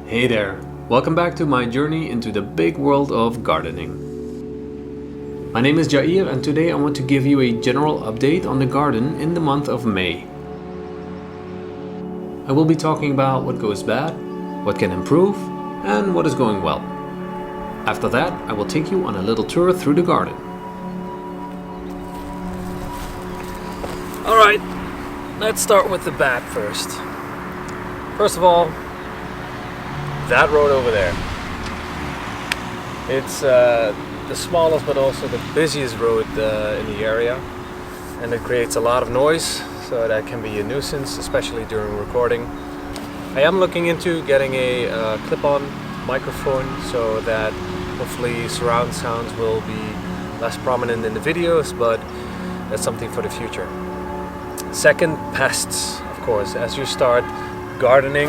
Hey there, welcome back to my journey into the big world of gardening. My name is Jair and today I want to give you a general update on the garden in the month of May. I will be talking about what goes bad, what can improve, and what is going well. After that, I will take you on a little tour through the garden. Alright, let's start with the bad first. First of all, that road over there. It's the smallest but also the busiest road in the area, and it creates a lot of noise, so that can be a nuisance, especially during recording. I am looking into getting a clip-on microphone so that hopefully surround sounds will be less prominent in the videos, but that's something for the future. Second, pests. Of course, as you start gardening,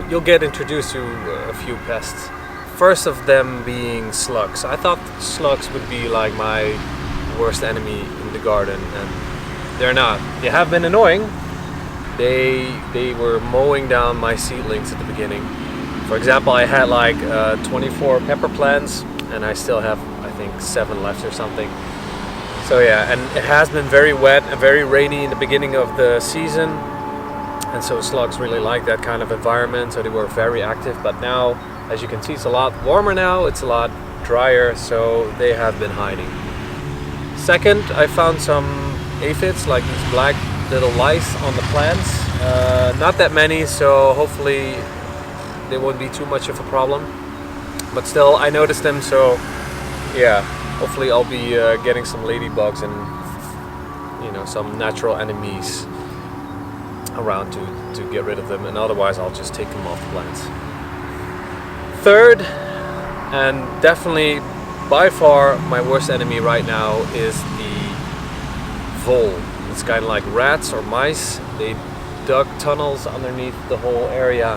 you'll get introduced to a few pests. First of them being slugs. I thought slugs would be like my worst enemy in the garden, and they're not. They have been annoying. They were mowing down my seedlings at the beginning. For example, I had like 24 pepper plants, and I still have, I think, 7 left or something. So yeah, and it has been very wet and very rainy in the beginning of the season, and so slugs really like that kind of environment, so they were very active. But now, as you can see, it's a lot warmer now, it's a lot drier, so they have been hiding. Second, I found some aphids, like these black little lice on the plants. Not that many, so hopefully they won't be too much of a problem. But still, I noticed them, so yeah, hopefully I'll be getting some ladybugs and some natural enemies around to get rid of them, and otherwise I'll just take them off the plants. Third, and definitely by far my worst enemy right now, is the vole. It's kind of like rats or mice. They dug tunnels underneath the whole area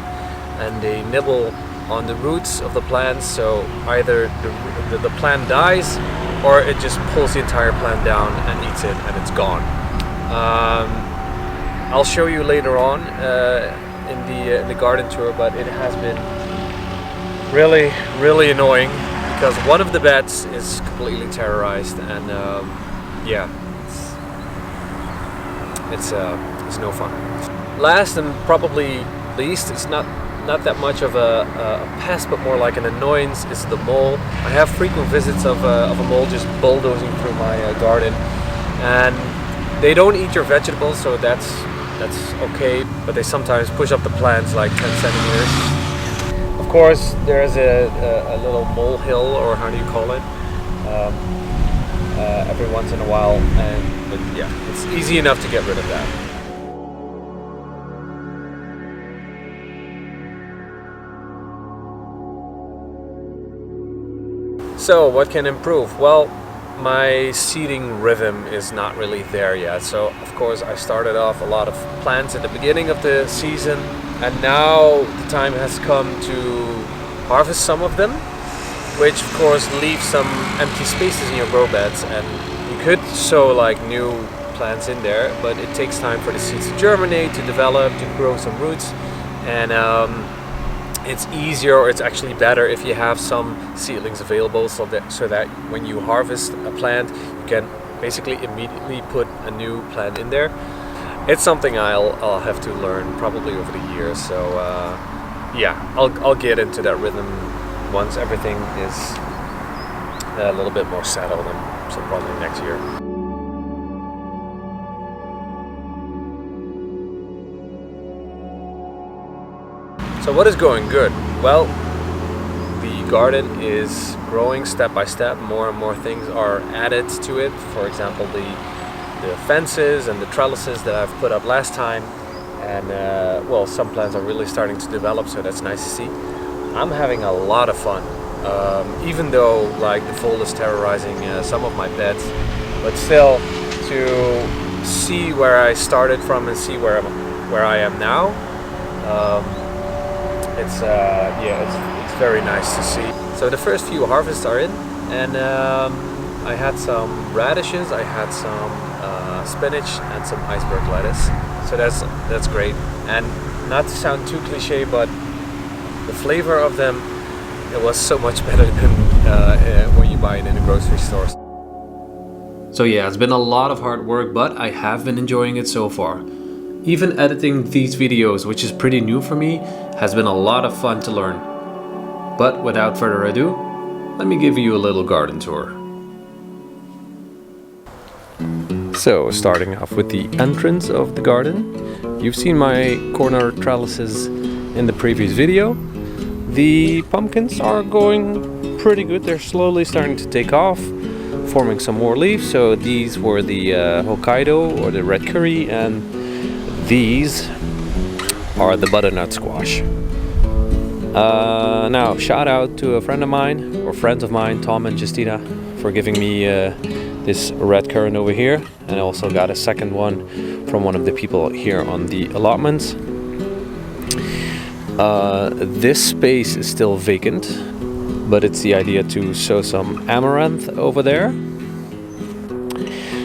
and they nibble on the roots of the plants, so either the plant dies or it just pulls the entire plant down and eats it, and it's gone. I'll show you later on in the garden tour, but it has been really annoying because one of the beds is completely terrorized, and yeah, it's no fun. Last and probably least, it's not that much of a pest, but more like an annoyance, is the mole. I have frequent visits of a mole just bulldozing through my garden, and they don't eat your vegetables, so that's okay, but they sometimes push up the plants like 10 centimeters. Of course, there's a little molehill, or how do you call it, every once in a while, but yeah, it's easy enough to get rid of that. So what can improve? Well, my seeding rhythm is not really there yet. So of course I started off a lot of plants at the beginning of the season, and now the time has come to harvest some of them, which of course leaves some empty spaces in your grow beds, and you could sow like new plants in there, but it takes time for the seeds to germinate, to develop, to grow some roots, and it's easier, or it's actually better, if you have some seedlings available, so that when you harvest a plant, you can basically immediately put a new plant in there. It's something I'll have to learn probably over the years. So yeah, I'll get into that rhythm once everything is a little bit more settled, and so probably next year. So what is going good? Well, the garden is growing step by step. More and more things are added to it. For example, the fences and the trellises that I've put up last time. And well, some plants are really starting to develop, so that's nice to see. I'm having a lot of fun. Even though like the vole is terrorizing some of my beds, but still, to see where I started from and see where I am now, it's very nice to see. So the first few harvests are in, and I had some radishes, I had some spinach, and some iceberg lettuce. So that's great. And not to sound too cliche, but the flavor of them, it was so much better than when you buy it in the grocery stores. So yeah, it's been a lot of hard work, but I have been enjoying it so far. Even editing these videos, which is pretty new for me, has been a lot of fun to learn. But without further ado, let me give you a little garden tour. So, starting off with the entrance of the garden. You've seen my corner trellises in the previous video. The pumpkins are going pretty good. They're slowly starting to take off, forming some more leaves. So these were the Hokkaido or the red curry, and these are the butternut squash. Now, shout out to a friend of mine, or friends of mine, Tom and Justina, for giving me this red currant over here. And I also got a second one from one of the people here on the allotments. This space is still vacant, but it's the idea to sow some amaranth over there.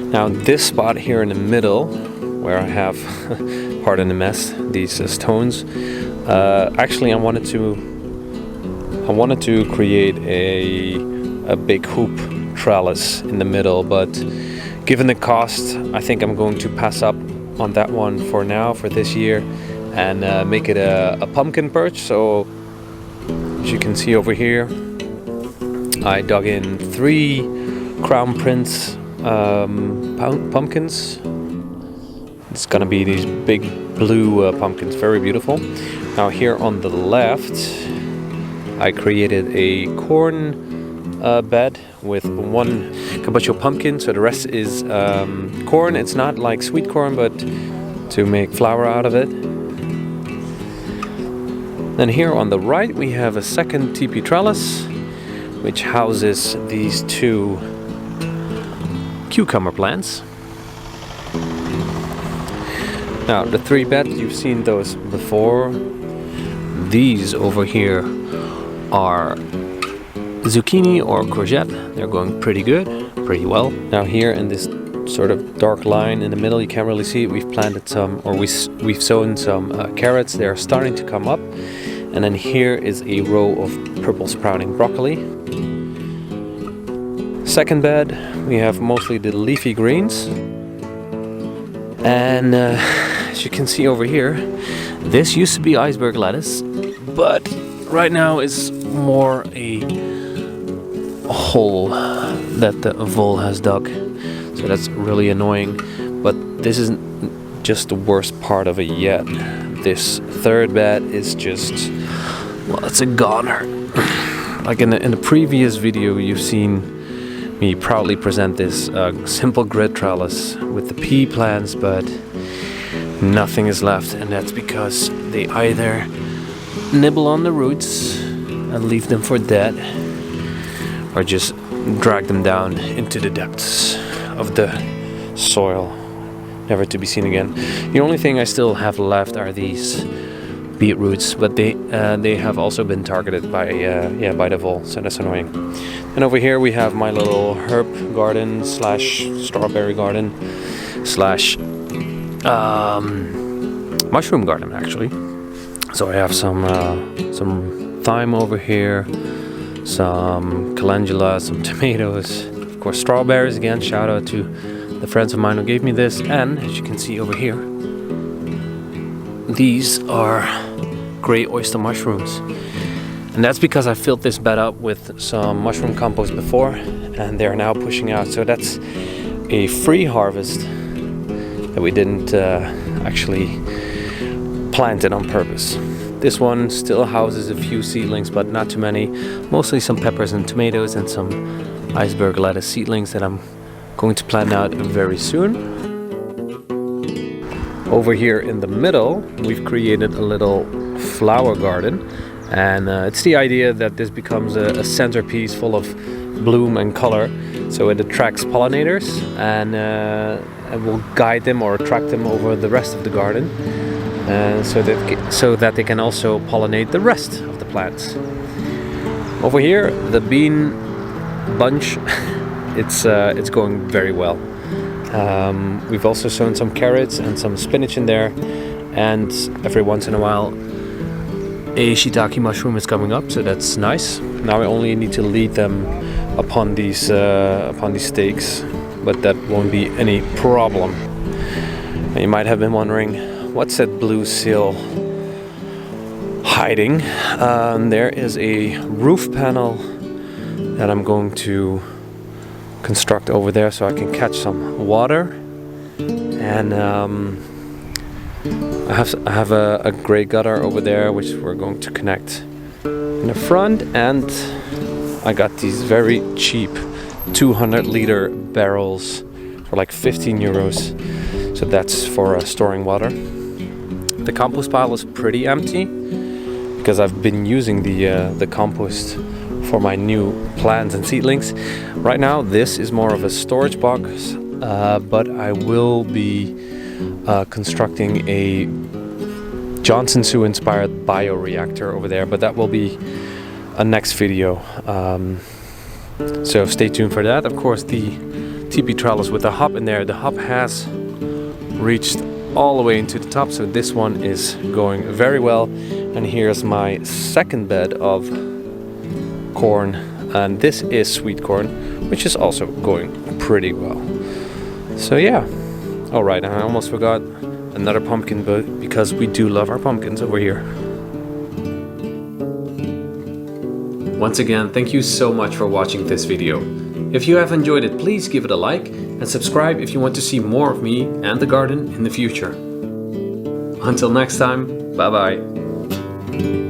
Now this spot here in the middle, where I have, pardon the mess, these stones, actually I wanted to create a big hoop trellis in the middle, but given the cost, I think I'm going to pass up on that one for now, for this year, and make it a pumpkin perch. So as you can see over here, I dug in 3 Crown Prince pumpkins. It's gonna be these big blue pumpkins, very beautiful. Now here on the left, I created a corn bed with 1 kabocho pumpkin, so the rest is corn. It's not like sweet corn, but to make flour out of it. Then here on the right we have a second teepee trellis, which houses these 2 cucumber plants. Now the 3 beds, you've seen those before. These over here are zucchini or courgette. They're going pretty good, pretty well. Now here in this sort of dark line in the middle, you can't really see it, we've planted some, or we've sown some carrots. They're starting to come up. And then here is a row of purple sprouting broccoli. Second bed, we have mostly the leafy greens. And as you can see over here, this used to be iceberg lettuce, but right now it's more a hole that the vole has dug. So that's really annoying, but this isn't just the worst part of it yet. This third bed is just, well, it's a goner. Like in the previous video, you've seen me proudly present this simple grid trellis with the pea plants, but nothing is left, and that's because they either nibble on the roots and leave them for dead, or just drag them down into the depths of the soil, never to be seen again. The only thing I still have left are these beetroots, but they have also been targeted by the vole, so that's annoying. And over here we have my little herb garden slash strawberry garden slash mushroom garden, actually. So I have some thyme over here, some calendula, some tomatoes, of course strawberries again. Shout out to the friends of mine who gave me this. And as you can see over here, these are gray oyster mushrooms, and that's because I filled this bed up with some mushroom compost before, and they're now pushing out. So that's a free harvest that we didn't actually plant it on purpose. This one still houses a few seedlings, but not too many. Mostly some peppers and tomatoes and some iceberg lettuce seedlings that I'm going to plant out very soon. Over here in the middle, we've created a little flower garden, and it's the idea that this becomes a centerpiece full of bloom and color, so it attracts pollinators and will guide them or attract them over the rest of the garden, so that they can also pollinate the rest of the plants. Over here, the bean bunch, it's going very well. We've also sown some carrots and some spinach in there, and every once in a while A shiitake mushroom is coming up, so that's nice. Now I only need to lead them upon these stakes, but that won't be any problem. And you might have been wondering, what's that blue seal hiding? There is a roof panel that I'm going to construct over there so I can catch some water. And I have a grey gutter over there which we're going to connect in the front, and I got these very cheap 200-liter barrels for like 15 euros. So that's for storing water. The compost pile is pretty empty because I've been using the compost for my new plants and seedlings. Right now this is more of a storage box, but I will be constructing a Johnson Su inspired bioreactor over there, but that will be a next video. So stay tuned for that. Of course, the TP trellis with the hop in there, the hop has reached all the way into the top, so this one is going very well. And here's my second bed of corn, and this is sweet corn, which is also going pretty well. So yeah. All right, I almost forgot another pumpkin, but because we do love our pumpkins over here. Once again, thank you so much for watching this video. If you have enjoyed it, please give it a like and subscribe if you want to see more of me and the garden in the future. Until next time, bye bye.